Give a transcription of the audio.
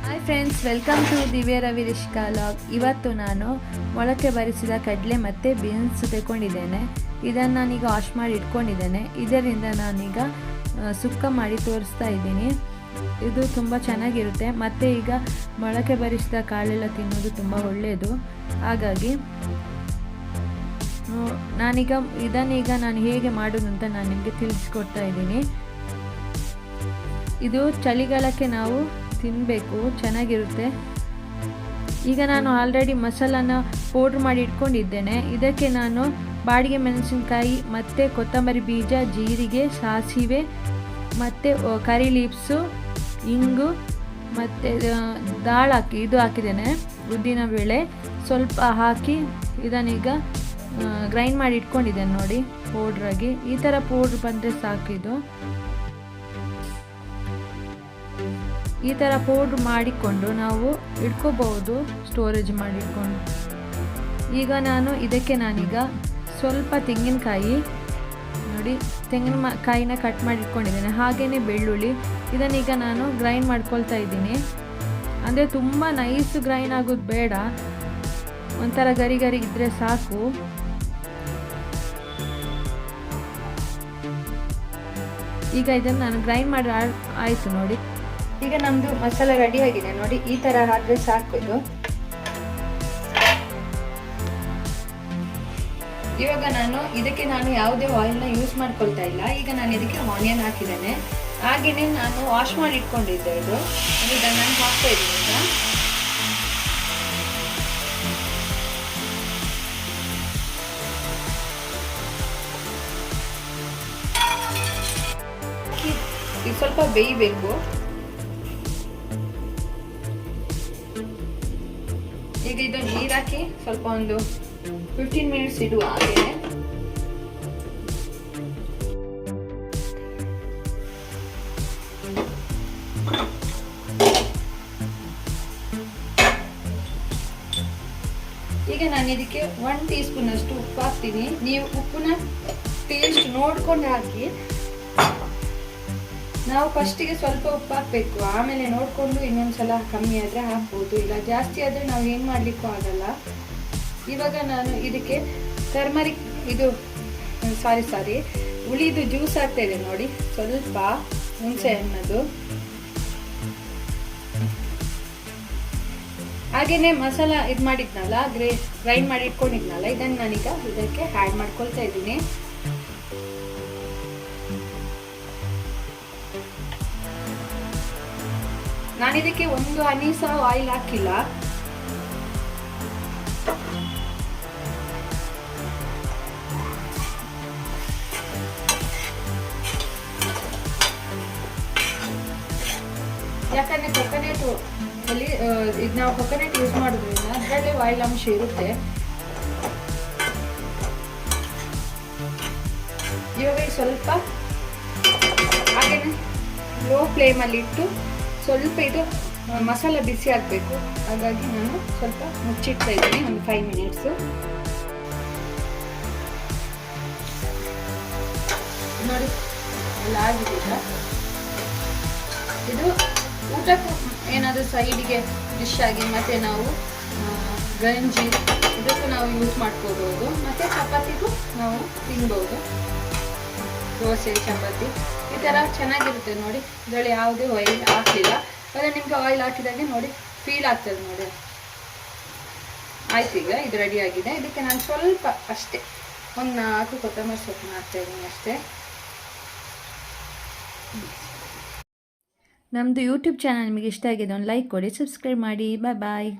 Hi friends, welcome to ದಿವ್ಯ Ravi ರಿಷ್ಕಾ log. ಇವತ್ತು ನಾನು ಮೊಳಕೆ ಬರಿಸಿದ ಕಡಲೆ ಮತ್ತು ಬೀನ್ಸ್ ತೆಗೊಂಡಿದ್ದೇನೆ. ಇದನ್ನು ನಾನೀಗ ವಾಶ್ ಮಾಡಿ ಇಟ್ಕೊಂಡಿದ್ದೇನೆ. ಇದರಿಂದ ನಾನೀಗ ಸುಕ್ಕ ಮಾಡಿ ತೋರಿಸ್ತಾ ಇದ್ದೀನಿ. ಇದು ತುಂಬ ಚೆನ್ನಾಗಿರುತ್ತೆ. ಮತ್ತು ಈಗ ಮೊಳಕೆ ಬರಿಸಿದ ಕಾಳೆಲ್ಲ ತಿನ್ನೋದು ತುಂಬ ಒಳ್ಳೆಯದು. ಹಾಗಾಗಿ ಇದನ್ನೀಗ ನಾನು ಹೇಗೆ ಮಾಡೋದು ಅಂತ ನಾನು ನಿಮಗೆ ತಿಳಿಸ್ಕೊಡ್ತಾ ಇದ್ದೀನಿ. ಇದು ಚಳಿಗಾಲಕ್ಕೆ ನಾವು ತಿನ್ನಬೇಕು, ಚೆನ್ನಾಗಿರುತ್ತೆ. ಈಗ ನಾನು ಆಲ್ರೆಡಿ ಮಸಾಲಾನ ಪೌಡ್ರ್ ಮಾಡಿ ಇಟ್ಕೊಂಡಿದ್ದೇನೆ. ಇದಕ್ಕೆ ನಾನು ಬಾಡಿಗೆ ಮೆಣಸಿನಕಾಯಿ ಮತ್ತು ಕೊತ್ತಂಬರಿ ಬೀಜ, ಜೀರಿಗೆ, ಸಾಸಿವೆ ಮತ್ತು ಕರಿ ಲೀವ್ಸು, ಇಂಗು ಮತ್ತು ಇದು ಹಾಕಿದ್ದೇನೆ, ಉದ್ದಿನ ಬೇಳೆ ಸ್ವಲ್ಪ ಹಾಕಿ ಇದನ್ನೀಗ ಗ್ರೈಂಡ್ ಮಾಡಿ ಇಟ್ಕೊಂಡಿದ್ದೇನೆ. ನೋಡಿ, ಪೌಡ್ರಾಗಿ ಈ ಥರ ಪೌಡ್ರ್ ಬಂದರೆ ಸಾಕಿದು. ಈ ಥರ ಪೌಡ್ರ್ ಮಾಡಿಕೊಂಡು ನಾವು ಇಟ್ಕೋಬಹುದು, ಸ್ಟೋರೇಜ್ ಮಾಡಿಟ್ಕೊಂಡು. ಈಗ ನಾನೀಗ ಸ್ವಲ್ಪ ತೆಂಗಿನಕಾಯಿ, ನೋಡಿ ತೆಂಗಿನಕಾಯಿನ ಕಟ್ ಮಾಡಿ ಇಟ್ಕೊಂಡಿದ್ದೇನೆ. ಹಾಗೆಯೇ ಬೆಳ್ಳುಳ್ಳಿ, ಇದನ್ನೀಗ ನಾನು ಗ್ರೈಂಡ್ ಮಾಡ್ಕೊಳ್ತಾ ಇದ್ದೀನಿ. ಅಂದರೆ ತುಂಬ ನೈಸ್ ಗ್ರೈಂಡ್ ಆಗೋದು ಬೇಡ, ಒಂಥರ ಗರಿ ಗರಿ ಇದ್ದರೆ ಸಾಕು. ಈಗ ಇದನ್ನು ನಾನು ಗ್ರೈಂಡ್ ಮಾಡಿ ಆಯಿತು. ನೋಡಿ, ಈಗ ನಮ್ಮದು ಮಸಾಲೆ ರೆಡಿ ಆಗಿದೆ. ನೋಡಿ, ಈ ಥರ ಆದರೆ ಸಾಕು ಇದು. ಇವಾಗ ಇದಕ್ಕೆ ಯಾವುದೇ ಆಯಿಲ್ನ ಯೂಸ್ ಮಾಡ್ಕೊಳ್ತಾ ಇಲ್ಲ. ಈಗ ನಾನು ಇದಕ್ಕೆ ಆನಿಯನ್ ಹಾಕಿದ್ದೇನೆ. ಹಾಗೆಯೇ ನಾನು ವಾಶ್ ಮಾಡಿ ಇಟ್ಕೊಂಡಿದ್ದೆ ಇದನ್ನು ನಾನು ಹಾಕ್ತಾ ಇದ್ದೀನಿ. ಈಗ ಸ್ವಲ್ಪ ಬೇಯಬೇಕು. ಈಗ ಇದು ನೀರು ಹಾಕಿ ಸ್ವಲ್ಪ ಒಂದು 15 ಮಿನಿಟ್ಸ್ ಇಡುವ. ಹಾಗೆ ಈಗ ನಾನು ಇದಕ್ಕೆ 1 ಟೀ ಸ್ಪೂನ್ ಅಷ್ಟು ಉಪ್ಪು ಹಾಕ್ತೀನಿ. ನೀವು ಉಪ್ಪನ್ನ ಟೇಸ್ಟ್ ನೋಡ್ಕೊಂಡು ಹಾಕಿ. ನಾವು ಫಸ್ಟಿಗೆ ಸ್ವಲ್ಪ ಉಪ್ಪು ಹಾಕಬೇಕು, ಆಮೇಲೆ ನೋಡಿಕೊಂಡು ಇನ್ನೊಂದ್ಸಲ ಕಮ್ಮಿ ಆದರೆ ಹಾಕ್ಬೋದು, ಇಲ್ಲ ಜಾಸ್ತಿ ಆದರೆ ನಾವು ಏನು ಮಾಡಲಿಕ್ಕೂ ಆಗಲ್ಲ. ಇವಾಗ ನಾನು ಇದಕ್ಕೆ ಟರ್ಮರಿಕ್ ಹುಳಿದು ಜ್ಯೂಸ್ ಹಾಕ್ತೇವೆ. ನೋಡಿ, ಸ್ವಲ್ಪ ಹುಣಸೆ ಹಣ್ಣದು. ಹಾಗೆಯೇ ಮಸಾಲ ಮಾಡಿದ್ನಲ್ಲ, ಗ್ರೈಂಡ್ ಮಾಡಿ ಇಟ್ಕೊಂಡಿದ್ನಲ್ಲ, ಇದನ್ನು ನಾನೀಗ ಇದಕ್ಕೆ ಆ್ಯಡ್ ಮಾಡ್ಕೊಳ್ತಾ ಇದ್ದೀನಿ. ನಾನಿದಕ್ಕೆ ಒಂದು ಹನಿ ಸಹ ಆಯಿಲ್ ಹಾಕಿಲ್ಲ. ಯಾಕಂದ್ರೆ ಕೊಕೊನೆಟ್ ಅಲ್ಲಿ ಇದು ನಾವು ಕೊಕೊನೆಟ್ ಯೂಸ್ ಮಾಡೋದ್ರಿಂದ ಅದರಲ್ಲೇ ಆಯಿಲ್ ಅಂಶ ಇರುತ್ತೆ. ಇವಾಗ ಸ್ವಲ್ಪ ಹಾಗೇನೆ ಲೋ ಫ್ಲೇಮಲ್ಲಿ ಇಟ್ಟು ಸ್ವಲ್ಪ ಇದು ಮಸಾಲ ಬಿಸಿ ಆಗಬೇಕು. ಹಾಗಾಗಿ ನಾನು ಸ್ವಲ್ಪ ಮುಚ್ಚಿಡ್ತಾ ಇದ್ದೀನಿ ಒಂದು 5 ಮಿನಿಟ್ಸು. ನೋಡಿ, ಎಲ್ಲ ಆಗಿದೆ. ಇದು ಊಟಕ್ಕೂ ಏನಾದರೂ ಸೈಡಿಗೆ ಡಿಶ್ ಆಗಿ, ಮತ್ತು ನಾವು ಗಂಜಿ ಇದಕ್ಕೂ ನಾವು ಯೂಸ್ ಮಾಡ್ಕೋಬಹುದು, ಮತ್ತು ಚಪಾತಿಗೂ ನಾವು ತಿನ್ಬೋದು. ದೋಸೆ, ಚಪಾತಿ ಈ ಥರ ಚೆನ್ನಾಗಿರುತ್ತೆ. ನೋಡಿ, ಇದರಲ್ಲಿ ಯಾವುದೇ ಆಯಿಲ್ ಹಾಕಲಿಲ್ಲ. ಆದರೆ ನಿಮಗೆ ಆಯಿಲ್ ಹಾಕಿದಾಗೆ ನೋಡಿ ಫೀಲ್ ಆಗ್ತದೆ. ನೋಡಿ, ಆಯ್ತು. ಈಗ ಇದು ರೆಡಿ ಆಗಿದೆ. ಇದಕ್ಕೆ ನಾನು ಸ್ವಲ್ಪ ಅಷ್ಟೇ ಒಂದು 4 ಕೊತ್ತಂಬರಿ ಸೊಪ್ಪನ್ನ ಹಾಕ್ತಾ ಇದ್ದೀನಿ ಅಷ್ಟೇ. ನಮ್ಮದು ಯೂಟ್ಯೂಬ್ ಚಾನಲ್ ನಿಮಗೆ ಇಷ್ಟ ಆಗಿದೆ, ಒಂದು ಲೈಕ್ ಕೊಡಿ, ಸಬ್ಸ್ಕ್ರೈಬ್ ಮಾಡಿ. ಬಾಯ್ ಬಾಯ್.